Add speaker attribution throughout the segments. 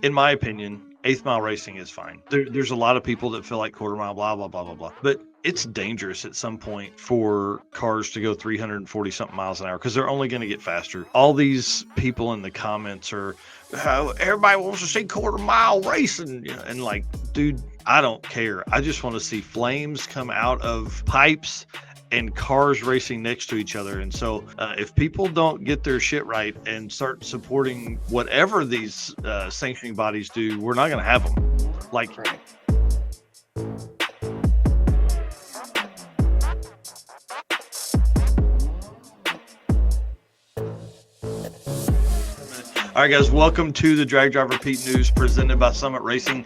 Speaker 1: in my opinion, eighth mile racing is fine. There's a lot of people that feel like quarter mile, blah, blah, blah, blah, blah. But it's dangerous at some point for cars to go 340 something miles an hour because they're only going to get faster. All these people in the comments are, everybody wants to see quarter mile racing. And like, dude, I don't care. I just want to see flames come out of pipes and cars racing next to each other. And so if people don't get their shit right and start supporting whatever these sanctioning bodies do, we're not going to have them. Like, all right, guys, welcome to the Drag Drive Repeat News presented by Summit Racing.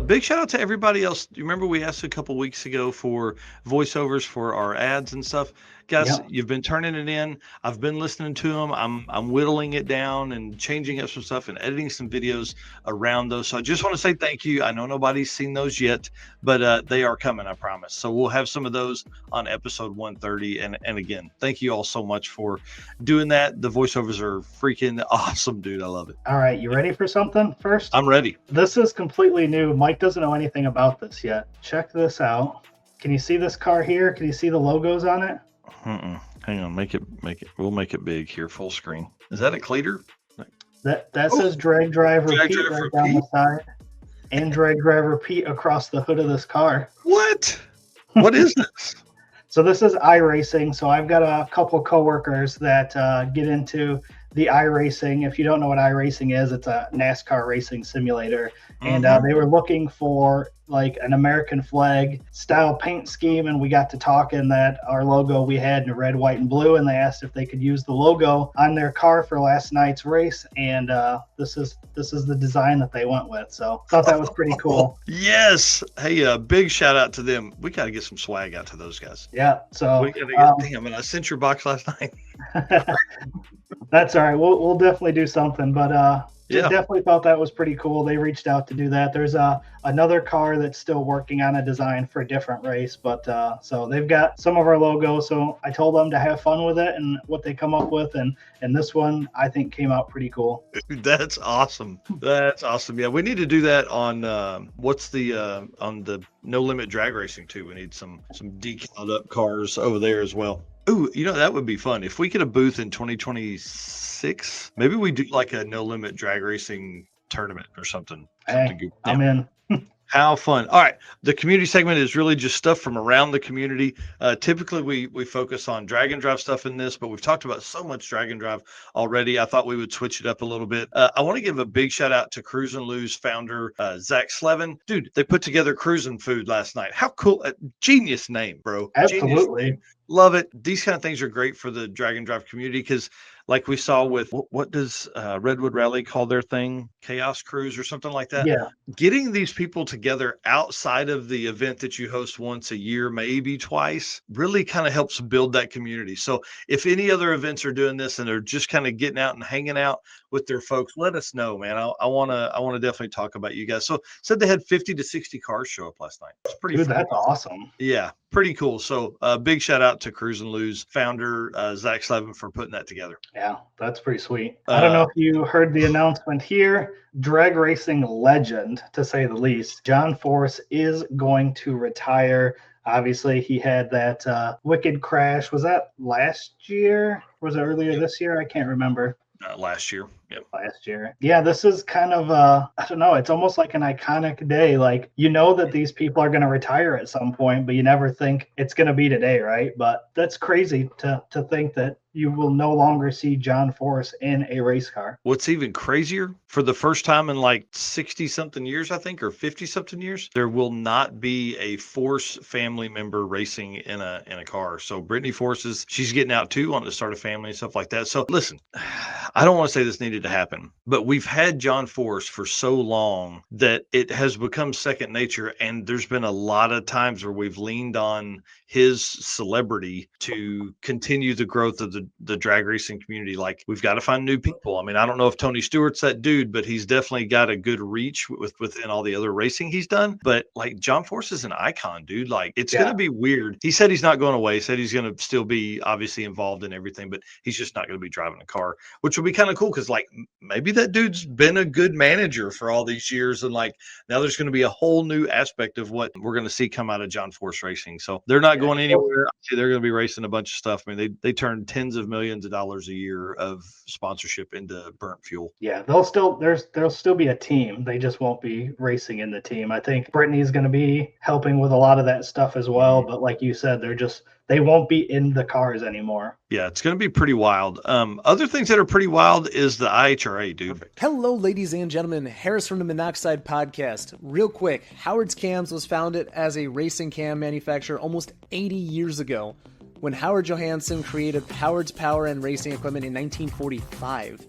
Speaker 1: Big shout out to everybody else. You remember we asked a couple weeks ago for voiceovers for our ads and stuff? Guys, You've been turning it in. I've been listening to them. I'm whittling it down and changing up some stuff and editing some videos around those. So I just want to say thank you. I know nobody's seen those yet, but they are coming, I promise. So we'll have some of those on episode 130. And again, thank you all so much for doing that. The voiceovers are freaking awesome, dude. I love it.
Speaker 2: All right, you ready for something first?
Speaker 1: I'm ready.
Speaker 2: This is completely new. Mike doesn't know anything about this yet. Check this out. Can you see this car here? Can you see the logos on it?
Speaker 1: Hang on, make it. We'll make it big here, full screen. Is that a cleater?
Speaker 2: That says Drag Drive Repeat right down the side, and Drag Drive Repeat across the hood of this car.
Speaker 1: What? What is this?
Speaker 2: So this is iRacing. So I've got a couple coworkers that get into the iRacing. If you don't know what iRacing is, it's a NASCAR racing simulator. And they were looking for like an American flag style paint scheme. And we got to talking that our logo we had in red, white, and blue. And they asked if they could use the logo on their car for last night's race. And this is the design that they went with. So thought that was pretty cool.
Speaker 1: Yes. Hey, big shout out to them. We got to get some swag out to those guys.
Speaker 2: Yeah. So
Speaker 1: we gotta get, damn, and I sent your box last night.
Speaker 2: That's all right. We'll definitely do something, but definitely thought that was pretty cool. They reached out to do that. There's another car that's still working on a design for a different race, but so they've got some of our logos. So I told them to have fun with it and what they come up with, and this one I think came out pretty cool.
Speaker 1: That's awesome. That's awesome. Yeah, we need to do that on on the No Limit Drag Racing too. We need some decaled up cars over there as well. Ooh, that would be fun. If we get a booth in 2026, maybe we do like a No Limit Drag Racing tournament or something.
Speaker 2: Hey, I'm in.
Speaker 1: How fun. All right. The community segment is really just stuff from around the community. Typically, we focus on drag and drive stuff in this, but we've talked about so much drag and drive already. I thought we would switch it up a little bit. I want to give a big shout out to Cruise and Lou's founder, Zach Slevin. Dude, they put together Cruising Food last night. How cool. Genius name, bro.
Speaker 2: Absolutely.
Speaker 1: Genius. Love it. These kind of things are great for the drag and drive community because like we saw with what does Redwood Rally call their thing? Chaos Cruise or something like that.
Speaker 2: Yeah.
Speaker 1: Getting these people together outside of the event that you host once a year, maybe twice, really kind of helps build that community. So if any other events are doing this and they're just kind of getting out and hanging out with their folks, let us know, man. I want to definitely talk about you guys. So said they had 50 to 60 cars show up last night. It's pretty.
Speaker 2: Dude, that's awesome.
Speaker 1: Yeah, pretty cool. So big shout out to Cruise and Lou's founder, Zach Slevin, for putting that together.
Speaker 2: Yeah, that's pretty sweet. I don't know if you heard the announcement here. Drag racing legend, to say the least, John Force is going to retire. Obviously, he had that wicked crash. Was that last year? Was it earlier this year? I can't remember.
Speaker 1: Last year. Yep.
Speaker 2: Last year. Yeah, this is kind of I don't know, it's almost like an iconic day. Like, that these people are going to retire at some point, but you never think it's going to be today, right? But that's crazy to think that you will no longer see John Force in a race car.
Speaker 1: What's even crazier, for the first time in like 60 something years, I think, or 50 something years, there will not be a Force family member racing in a car. So Brittany Force she's getting out too, wanting to start a family and stuff like that. So listen, I don't want to say this needed to happen, but we've had John Force for so long that it has become second nature. And there's been a lot of times where we've leaned on his celebrity to continue the growth of the drag racing community. Like, we've got to find new people. I mean, I don't know if Tony Stewart's that dude, but he's definitely got a good reach within all the other racing he's done. But like, John Force is an icon, dude. Like, it's going to be weird. He said he's not going away. He said he's going to still be obviously involved in everything, but he's just not going to be driving a car, which will be kind of cool because like maybe that dude's been a good manager for all these years. And like now there's going to be a whole new aspect of what we're going to see come out of John Force Racing. So they're not going anywhere. They're going to be racing a bunch of stuff. I mean, they turn tens of millions of dollars a year of sponsorship into burnt fuel.
Speaker 2: Yeah, there'll still be a team. They just won't be racing in the team. I think Brittany's going to be helping with a lot of that stuff as well. But like you said, they won't be in the cars anymore.
Speaker 1: Yeah, it's going to be pretty wild. Other things that are pretty wild is the IHRA, dude. Perfect.
Speaker 3: Hello, ladies and gentlemen. Harris from the Monoxide Podcast. Real quick, Howard's Cams was founded as a racing cam manufacturer almost 80 years ago when Howard Johansson created Howard's Power and Racing Equipment in 1945.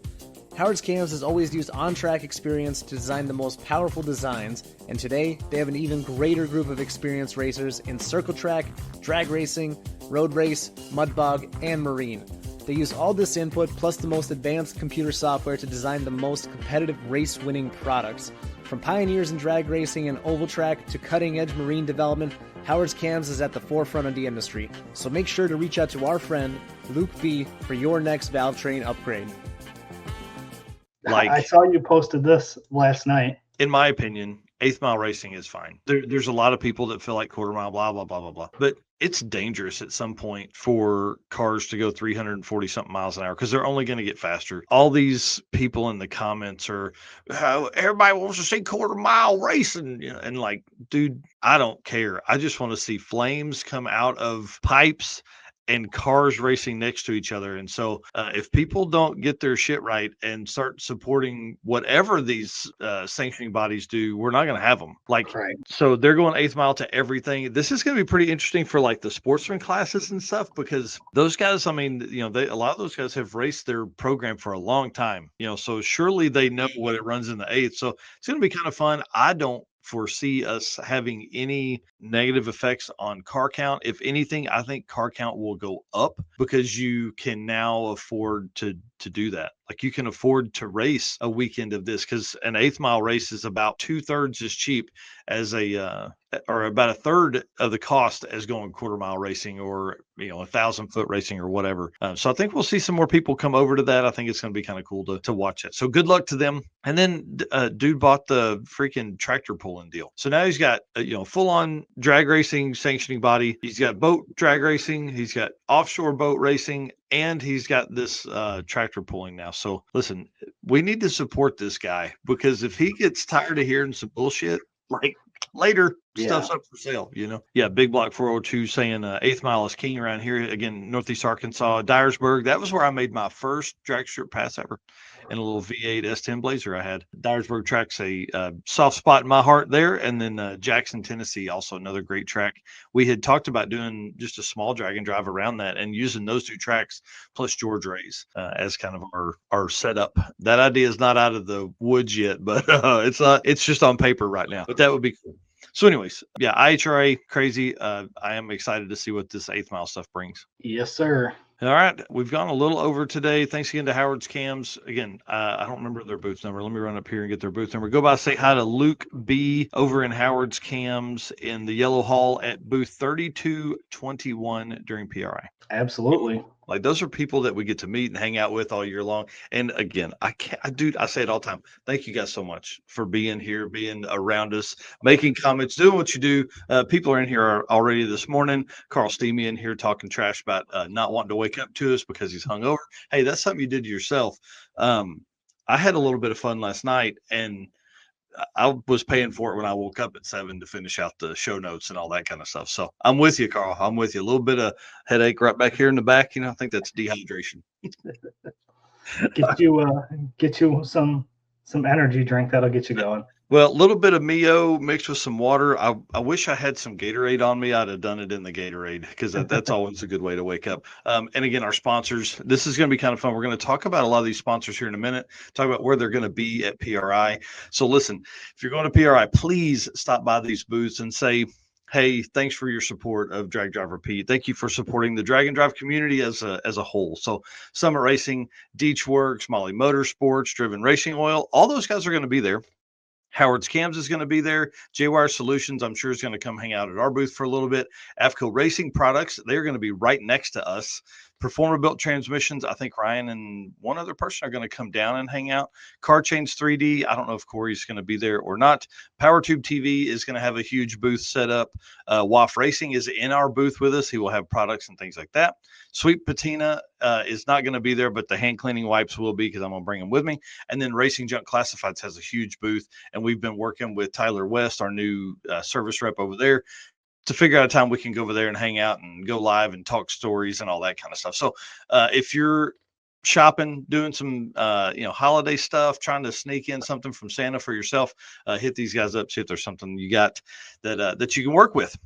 Speaker 3: Howard's Cams has always used on-track experience to design the most powerful designs, and today they have an even greater group of experienced racers in circle track, drag racing, road race, mud bog, and marine. They use all this input plus the most advanced computer software to design the most competitive race-winning products. From pioneers in drag racing and oval track to cutting-edge marine development, Howard's Cams is at the forefront of the industry. So make sure to reach out to our friend Luke B for your next valve train upgrade.
Speaker 2: Like, I saw you posted this last night.
Speaker 1: In my opinion, 8th mile racing is fine. There's a lot of people that feel like quarter mile, blah, blah, blah, blah, blah. But it's dangerous at some point for cars to go 340 something miles an hour because they're only going to get faster. All these people in the comments are, how everybody wants to see quarter mile racing. You know, and like, dude, I don't care. I just want to see flames come out of pipes and cars racing next to each other. And so if people don't get their shit right and start supporting whatever these sanctioning bodies do, we're not going to have them. Like, right. So they're going 8th mile to everything. This is going to be pretty interesting for like the sportsman classes and stuff, because those guys, I mean, you know, a lot of those guys have raced their program for a long time, you know, so surely they know what it runs in the 8th. So it's going to be kind of fun. I don't foresee us having any negative effects on car count. If anything, I think car count will go up because you can now afford to do that. Like you can afford to race a weekend of this because an 8th mile race is about 2/3 as cheap as or about a third of the cost as going quarter mile racing or, you know, 1,000-foot racing or whatever. So I think we'll see some more people come over to that. I think it's going to be kind of cool to watch it. So good luck to them. And then dude bought the freaking tractor pulling deal. So now he's got, you know, full on drag racing sanctioning body. He's got boat drag racing. He's got offshore boat racing. And he's got this tractor pulling now. So listen, we need to support this guy because if he gets tired of hearing some bullshit, like later stuff's up for sale, you know? Yeah, Big Block 402 saying 8th mile is king around here. Again, Northeast Arkansas, Dyersburg. That was where I made my first drag strip pass ever in a little V8 S10 Blazer I had. Dyersburg track's a soft spot in my heart there. And then Jackson, Tennessee, also another great track. We had talked about doing just a small drag and drive around that and using those two tracks plus George Ray's as kind of our setup. That idea is not out of the woods yet, but it's just on paper right now. But that would be cool. So anyways, yeah, IHRA, crazy. I am excited to see what this 8th mile stuff brings.
Speaker 2: Yes, sir.
Speaker 1: All right, we've gone a little over today. Thanks again to Howard's Cams. Again, I don't remember their booth number. Let me run up here and get their booth number. Go by, say hi to Luke B over in Howard's Cams in the Yellow Hall at booth 3221 during PRI.
Speaker 2: Absolutely.
Speaker 1: Like those are people that we get to meet and hang out with all year long. And again, I say it all the time. Thank you guys so much for being here, being around us, making comments, doing what you do. People are in here already this morning. Carl Steamy in here talking trash about not wanting to wake up to us because he's hungover. Hey, that's something you did to yourself. I had a little bit of fun last night, and I was paying for it when I woke up at 7 to finish out the show notes and all that kind of stuff. So I'm with you, Carl. I'm with you. A little bit of headache right back here in the back. You know, I think that's dehydration.
Speaker 2: Get you some energy drink that'll get you going.
Speaker 1: Well, a little bit of Mio mixed with some water. I wish I had some Gatorade on me. I'd have done it in the Gatorade because that's always a good way to wake up. And again, our sponsors, this is going to be kind of fun. We're going to talk about a lot of these sponsors here in a minute, talk about where they're going to be at PRI. So listen, if you're going to PRI, please stop by these booths and say, hey, thanks for your support of Drag Drive Repeat. Thank you for supporting the drag and drive community as a whole. So Summit Racing, Deech Works, Molly Motorsports, Driven Racing Oil, all those guys are going to be there. Howard's Cams is going to be there. J-Wire Solutions, I'm sure, is going to come hang out at our booth for a little bit. AFCO Racing Products, they're going to be right next to us, Performer Built Transmissions, I think Ryan and one other person are going to come down and hang out. Car Change 3D, I don't know if Corey's going to be there or not. PowerTube TV is going to have a huge booth set up. WAF Racing is in our booth with us. He will have products and things like that. Sweet Patina is not going to be there, but the hand cleaning wipes will be, because I'm going to bring them with me. And then Racing Junk Classifieds has a huge booth, and we've been working with Tyler West, our new service rep over there, to figure out a time we can go over there and hang out and go live and talk stories and all that kind of stuff. So if you're shopping, doing some holiday stuff, trying to sneak in something from Santa for yourself, hit these guys up, see if there's something you got that you can work with.